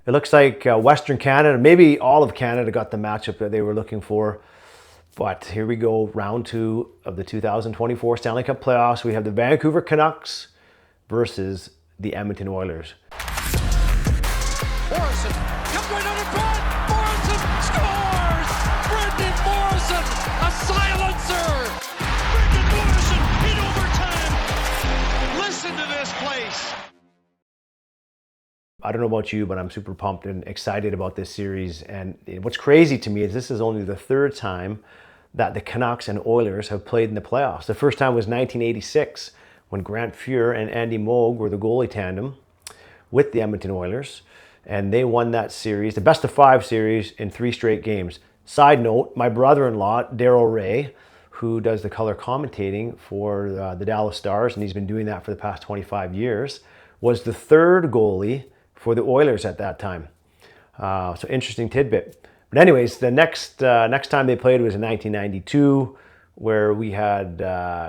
It looks like Western Canada, maybe all of Canada, got the matchup that they were looking for. But here we go, round 2 of the 2024 Stanley Cup playoffs. We have the Vancouver Canucks versus the Edmonton Oilers. Morrison comes right on in front. Morrison scores! Brendan Morrison, a silencer! Brendan Morrison in overtime. Listen to this place. I don't know about you, but I'm super pumped and excited about this series. And what's crazy to me is this is only the 3rd time that the Canucks and Oilers have played in the playoffs. The first time was 1986 when Grant Fuhr and Andy Moog were the goalie tandem with the Edmonton Oilers. And they won that series, the best of 5 series, in 3 straight games. Side note, my brother-in-law, Daryl Ray, who does the color commentating for the Dallas Stars, and he's been doing that for the past 25 years, was the 3rd goalie for the Oilers at that time. So interesting tidbit. But anyways, the next time they played was in 1992, where we had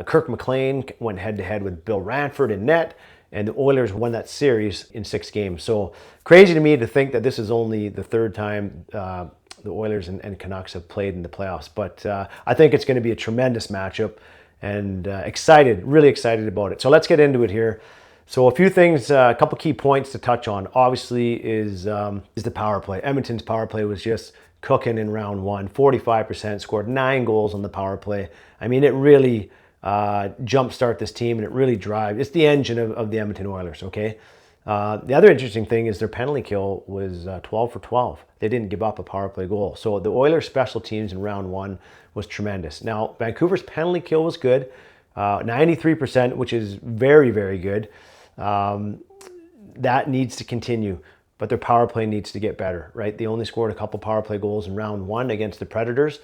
Kirk McLean went head-to-head with Bill Ranford in net, and the Oilers won that series in 6 games. So crazy to me to think that this is only the 3rd time the Oilers and Canucks have played in the playoffs. But I think it's going to be a tremendous matchup, and really excited about it. So let's get into it here. So a few things, a couple key points to touch on, obviously, is the power play. Edmonton's power play was just cooking in round 1, 45%, scored 9 goals on the power play. I mean, it really jumpstart this team, and it really drives. It's the engine of the Edmonton Oilers, okay? The other interesting thing is their penalty kill was 12 for 12. They didn't give up a power play goal. So the Oilers' special teams in round 1 was tremendous. Now, Vancouver's penalty kill was good, 93%, which is very, very good. That needs to continue, but their power play needs to get better, right? They only scored a couple power play goals in round 1 against the Predators.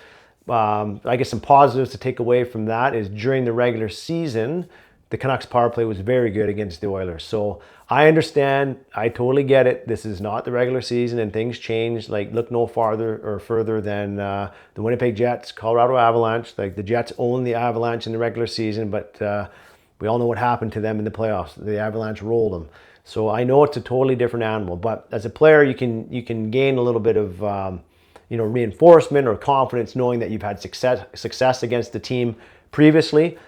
I guess some positives to take away from that is during the regular season, the Canucks power play was very good against the Oilers. So I understand, I totally get it. This is not the regular season and things change. Like, look no farther or further than the Winnipeg Jets, Colorado Avalanche. Like, the Jets own the Avalanche in the regular season, but we all know what happened to them in the playoffs. The Avalanche rolled them. So I know it's a totally different animal, but as a player, you can gain a little bit of reinforcement or confidence knowing that you've had success against the team previously.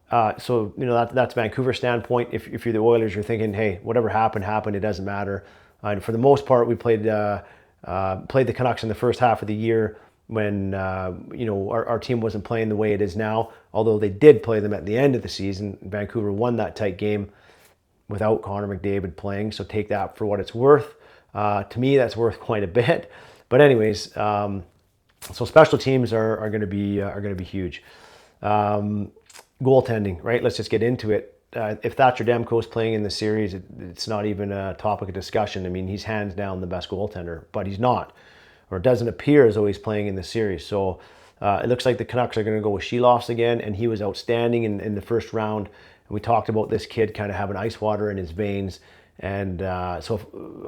So that's Vancouver's standpoint. If you're the Oilers, you're thinking, hey, whatever happened, it doesn't matter. And for the most part, we played the Canucks in the first half of the year when our team wasn't playing the way it is now. Although they did play them at the end of the season, Vancouver won that tight game without Connor McDavid playing. So take that for what it's worth. To me, that's worth quite a bit. But anyways, so special teams are going to be huge. Goaltending, right? Let's just get into it. If Thatcher Demko's playing in the series, it's not even a topic of discussion. I mean, he's hands down the best goaltender, but he's not, or it doesn't appear as though he's playing in the series. So it looks like the Canucks are going to go with Sheeloffs again, and he was outstanding in the first round. And we talked about this kid kind of having ice water in his veins. And so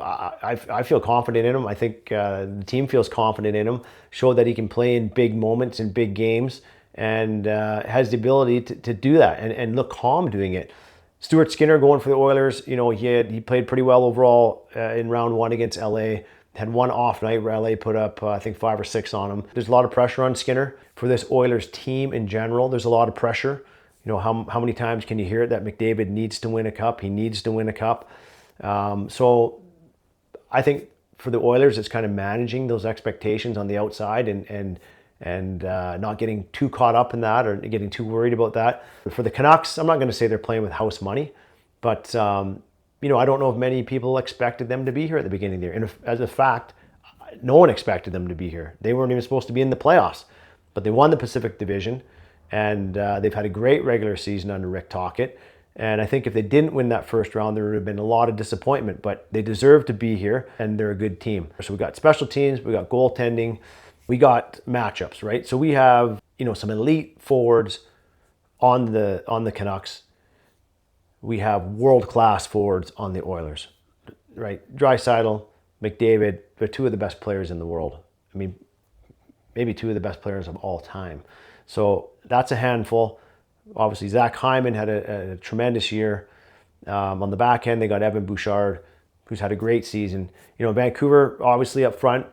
I feel confident in him. I think the team feels confident in him, showed that he can play in big moments, in big games, and has the ability to do that and look calm doing it. Stuart Skinner going for the Oilers, he played pretty well overall in round 1 against LA. Had one off night where LA put up, I think, 5 or 6 on him. There's a lot of pressure on Skinner. For this Oilers team in general, there's a lot of pressure. How many times can you hear it that McDavid needs to win a cup? He needs to win a cup. So I think for the Oilers, it's kind of managing those expectations on the outside and not getting too caught up in that or getting too worried about that. For the Canucks, I'm not going to say they're playing with house money, but I don't know if many people expected them to be here at the beginning of the year. And as a fact, no one expected them to be here. They weren't even supposed to be in the playoffs, but they won the Pacific Division, and they've had a great regular season under Rick Tocchet. And I think if they didn't win that first round, there would have been a lot of disappointment, but they deserve to be here, and they're a good team. So we got special teams, we got goaltending, we got matchups, right? So we have, some elite forwards on the Canucks. We have world-class forwards on the Oilers, right? Draisaitl, McDavid, they're 2 of the best players in the world. I mean, maybe 2 of the best players of all time. So that's a handful. Obviously, Zach Hyman had a tremendous year. On the back end, they got Evan Bouchard, who's had a great season. Vancouver, obviously up front,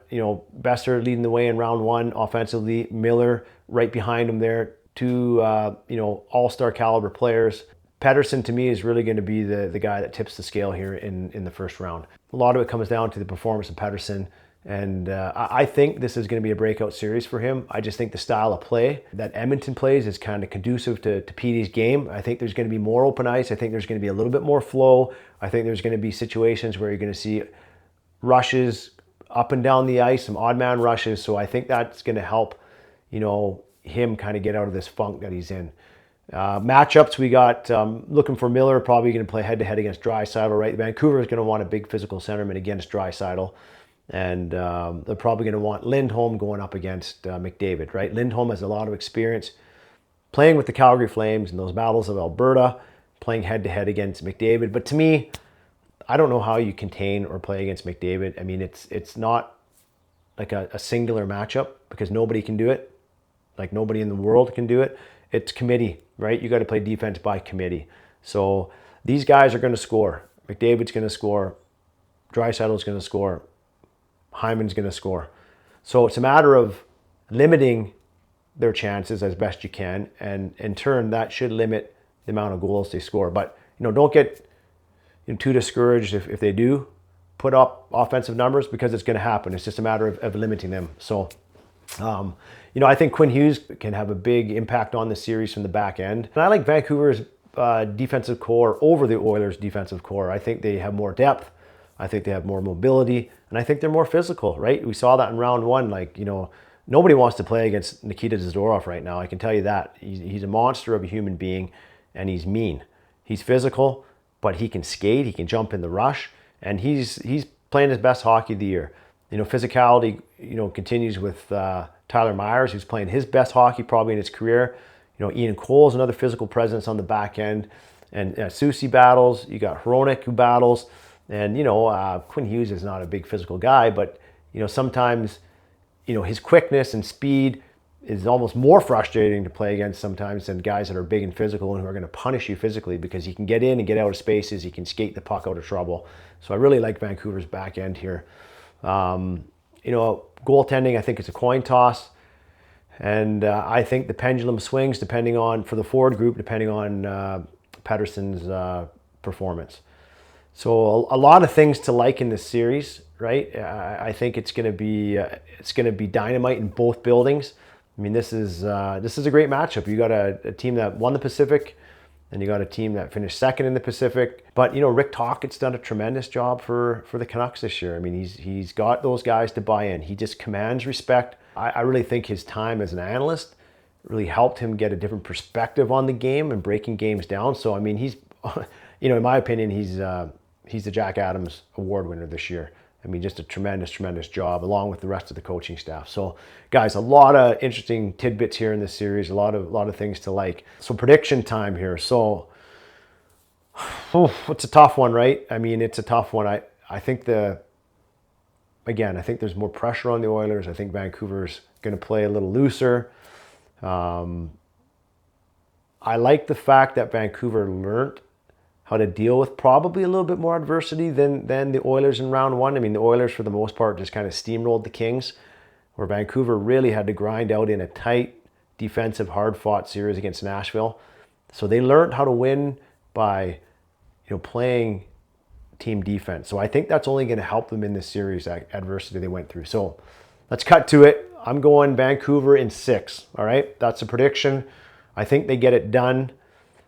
Besser leading the way in round one offensively, Miller right behind him there, two, all-star caliber players. Pettersson, to me, is really going to be the guy that tips the scale here in the first round. A lot of it comes down to the performance of Pettersson, and I think this is going to be a breakout series for him. I just think the style of play that Edmonton plays is kind of conducive to Petey's game. I think there's going to be more open ice. I think there's going to be a little bit more flow. I think there's going to be situations where you're going to see rushes up and down the ice, some odd man rushes. So I think that's going to help, him kind of get out of this funk that he's in. Matchups, we got looking for Miller, probably going to play head-to-head against Draisaitl, right? Vancouver is going to want a big physical centerman against Draisaitl. And they're probably going to want Lindholm going up against McDavid, right? Lindholm has a lot of experience playing with the Calgary Flames in those battles of Alberta, playing head-to-head against McDavid. But to me, I don't know how you contain or play against McDavid. I mean, it's not like a singular matchup because nobody can do it. Like nobody in the world can do it. It's committee, right? You got to play defense by committee. So these guys are going to score. McDavid's going to score. Draisaitl's going to score. Hyman's going to score. So it's a matter of limiting their chances as best you can. And in turn, that should limit the amount of goals they score. But, don't get too discouraged if they do put up offensive numbers because it's going to happen. It's just a matter of limiting them. So, I think Quinn Hughes can have a big impact on the series from the back end. And I like Vancouver's defensive core over the Oilers' defensive core. I think they have more depth. I think they have more mobility. And I think they're more physical, right? We saw that in round one. Nobody wants to play against Nikita Zadorov right now. I can tell you that. He's a monster of a human being, and he's mean. He's physical, but he can skate. He can jump in the rush. And he's playing his best hockey of the year. Physicality, continues with Tyler Myers, who's playing his best hockey probably in his career. Ian Cole's another physical presence on the back end. And Susie battles. You got Hronik who battles. And, Quinn Hughes is not a big physical guy, but, sometimes, his quickness and speed is almost more frustrating to play against sometimes than guys that are big and physical and who are going to punish you physically because he can get in and get out of spaces. He can skate the puck out of trouble. So I really like Vancouver's back end here. Goaltending, I think it's a coin toss. And I think the pendulum swings for the forward group, depending on Pettersson's performance. So a lot of things to like in this series, right? I think it's going to be dynamite in both buildings. I mean, this is a great matchup. You got a team that won the Pacific, and you got a team that finished second in the Pacific. But Rick Tocchet's done a tremendous job for the Canucks this year. I mean, he's got those guys to buy in. He just commands respect. I really think his time as an analyst really helped him get a different perspective on the game and breaking games down. So I mean, he's in my opinion, he's the Jack Adams Award winner this year. I mean, just a tremendous, tremendous job along with the rest of the coaching staff. So guys, a lot of interesting tidbits here in this series, a lot of things to like. So prediction time here. So it's a tough one, right? I mean, it's a tough one. I think there's more pressure on the Oilers. I think Vancouver's going to play a little looser. I like the fact that Vancouver learned how to deal with probably a little bit more adversity than the Oilers in round one. I mean, the Oilers, for the most part, just kind of steamrolled the Kings, where Vancouver really had to grind out in a tight, defensive, hard-fought series against Nashville. So they learned how to win by, playing team defense. So I think that's only going to help them in this series, that adversity they went through. So let's cut to it. I'm going Vancouver in 6, all right? That's a prediction. I think they get it done.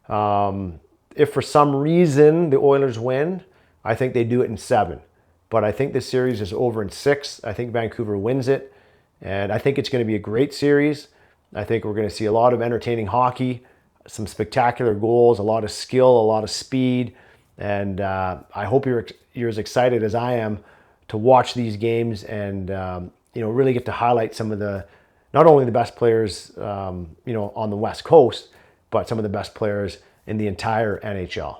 If for some reason the Oilers win, I think they do it in 7. But I think this series is over in 6. I think Vancouver wins it. And I think it's going to be a great series. I think we're going to see a lot of entertaining hockey, some spectacular goals, a lot of skill, a lot of speed. And I hope you're as excited as I am to watch these games and really get to highlight some of not only the best players on the West Coast, but some of the best players in the entire NHL.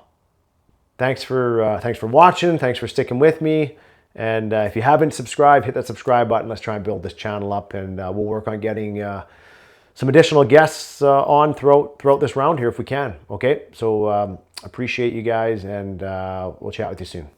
Thanks for watching. Thanks for sticking with me. And if you haven't subscribed, hit that subscribe button. Let's try and build this channel up, and we'll work on getting some additional guests on throughout this round here if we can. Okay, so appreciate you guys, and we'll chat with you soon.